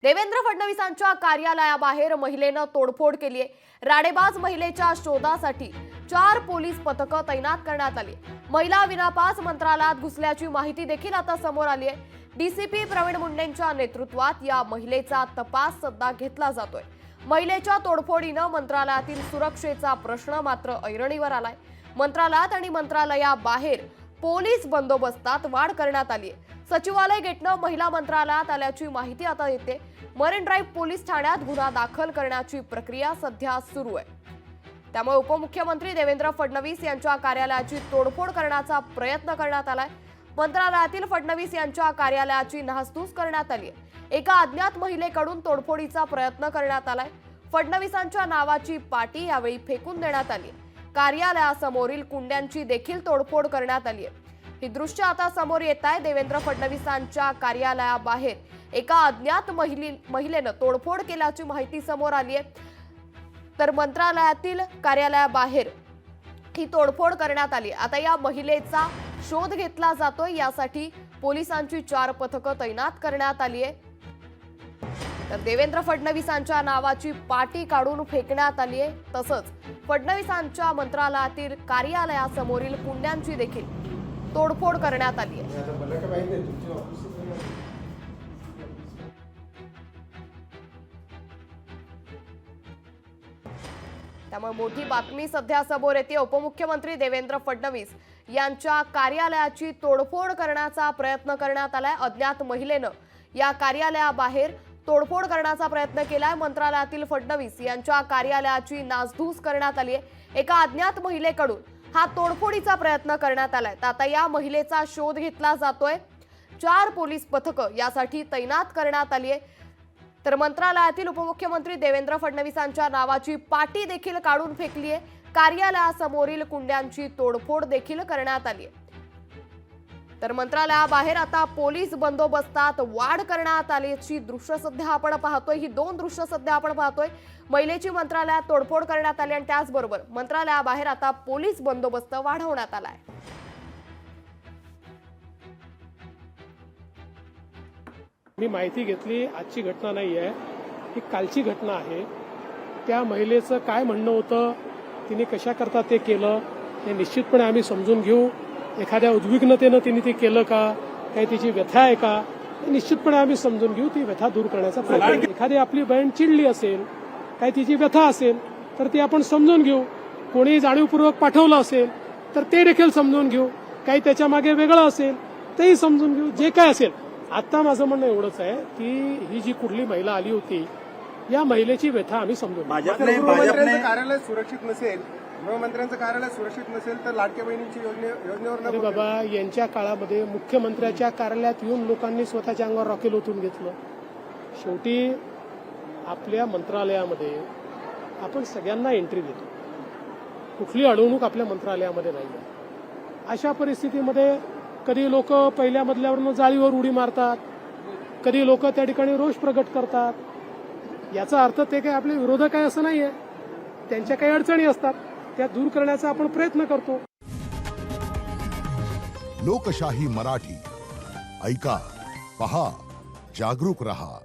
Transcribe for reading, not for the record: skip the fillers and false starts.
देवेंद्र फडणवीसांच्या कार्यालयाबाहेर महिलेनं तोडफोड केली आहे। राडेबाज महिलेच्या शोधासाठी 4 पोलीस पथकं तैनात करण्यात आली। महिला विनापास मंत्रालयात घुसल्याची माहिती देखील आता समोर आली आहे। डीसीपी प्रवीण मुंडेंच्या नेतृत्वात या महिलेचा तपास सध्या घेतला जातोय। महिलेच्या तोडफोडीनं मंत्रालयातील सुरक्षेचा प्रश्न मात्र ऐरणीवर आलाय। मंत्रालयात आणि मंत्रालयाबाहेर पोलीस बंदोबस्तात वाढ करण्यात आली आहे। सचिवालय गेटनं महिला मंत्रालयात आल्याची माहिती आता येते। मरीन ड्राईव्ह पोलीस ठाण्यात गुन्हा दाखल करण्याची प्रक्रिया सध्या सुरू आहे। त्यामुळे उपमुख्यमंत्री देवेंद्र फडणवीस यांच्या कार्यालयाची तोडफोड करण्याचा प्रयत्न करण्यात आलाय। मंत्रालयातील फडणवीस यांच्या कार्यालयाची नासधूस करण्यात आली आहे। एका अज्ञात महिलेकडून तोडफोडीचा प्रयत्न करण्यात आलाय। फडणवीसांच्या नावाची पाटी यावेळी फेकून देण्यात आली। कार्यालयासमोरील कुंड्यांची देखील तोडफोड करण्यात आली आहे। ही दृश्य आता समोर येत आहे। देवेंद्र फडणवीसांच्या कार्यालयाबाहेर एका अज्ञात महिलेनं तोडफोड केल्याची माहिती समोर आली आहे। तर मंत्रालयातील कार्यालयाबाहेर ही तोडफोड करण्यात आली। आता या महिलेचा शोध घेतला जातोय। यासाठी पोलिसांची 4 पथकं तैनात करण्यात आली आहे। तर देवेंद्र फडणवीसांच्या नावाची पाटी काढून फेकण्यात आली आहे। तसंच फडणवीसांच्या मंत्रालयातील कार्यालयासमोरील कुंड्यांची देखील तोडफोड करण्यात आली आहे। त्यामुळे मोठी बातमी सध्या समोर येते। उपमुख्यमंत्री देवेंद्र फडणवीस यांच्या कार्यालयाची तोडफोड करण्याचा प्रयत्न करण्यात आलाय। अज्ञात महिलेनं या कार्यालयाबाहेर तोडफोड करण्याचा प्रयत्न केलाय। मंत्रालयातील फडणवीस यांच्या कार्यालयाची नासधूस करण्यात आली आहे। एका अज्ञात महिलेकडून हा तोडफोडीचा प्रयत्न करण्यात आलाय। तर आता या महिलेचा शोध घेतला जातोय। 4 पोलीस पथकं यासाठी तैनात करण्यात आली आहे। तर मंत्रालयातील उपमुख्यमंत्री देवेंद्र फडणवीसांच्या नावाची पाटी देखील काढून फेकली आहे। कार्यालयासमोरील कुंड्यांची तोडफोड देखील करण्यात आली आहे। तर मंत्रालयाबाहेर आता पोलीस बंदोबस्तात वाढ करण्यात आल्याची दृश्य सध्या आपण पाहतोय। ही 2 दृश्य सध्या आपण पाहतोय। महिलेची मंत्रालयात तोडफोड करण्यात आली आणि त्याचबरोबर मंत्रालयाबाहेर आता पोलीस बंदोबस्त वाढवण्यात आलाय। मी माहिती घेतली, आजची घटना नाही आहे, ही कालची घटना आहे। त्या महिलेचं काय म्हणणं होतं, तिने कशा करता ते केलं, हे निश्चितपणे आम्ही समजून घेऊ। एखाद्या उद्विग्नतेनं तिने ते केलं का, काही तिची व्यथा आहे का, हे निश्चितपणे आम्ही समजून घेऊ। ती व्यथा दूर करण्याचा प्रयत्न। एखादी आपली बहीण चिडली असेल, काही तिची व्यथा असेल तर ती आपण समजून घेऊ। कोणी जाणीवपूर्वक पाठवलं असेल तर ते देखील समजून घेऊ। काही त्याच्या मागे वेगळं असेल तेही समजून घेऊ। जे काय असेल, आता माझं म्हणणं एवढंच आहे की ही जी कुठली महिला आली होती, या महिलेची व्यथा आम्ही समजून गृहमंत्र्यांचं कार्यालय सुरक्षित नसेल, गृहमंत्र्यांचं कार्यालय सुरक्षित नसेल तर लाडक्या बहिणींची योजनेवर अरे बाबा, यांच्या काळामध्ये मुख्यमंत्र्याच्या कार्यालयात येऊन लोकांनी स्वतःच्या अंगावर रॉकेल ओतून घेतलं। शेवटी आपल्या मंत्रालयामध्ये आपण सगळ्यांना एंट्री देतो, कुठली अडवणूक आपल्या मंत्रालयामध्ये नाही आहे। अशा परिस्थितीमध्ये कधी लोक पहिल्या मजल्यावरून जाळीवर उडी मारतात, कधी लोक त्या ठिकाणी रोष प्रकट करतात। याचा अर्थ ते काही आपले विरोधक आहे असं नाहीये, त्यांच्या काही अडचणी असतात, त्या दूर करण्याचा आपण प्रयत्न करतो। लोकशाही मराठी ऐका, पहा, जागरूक रहा।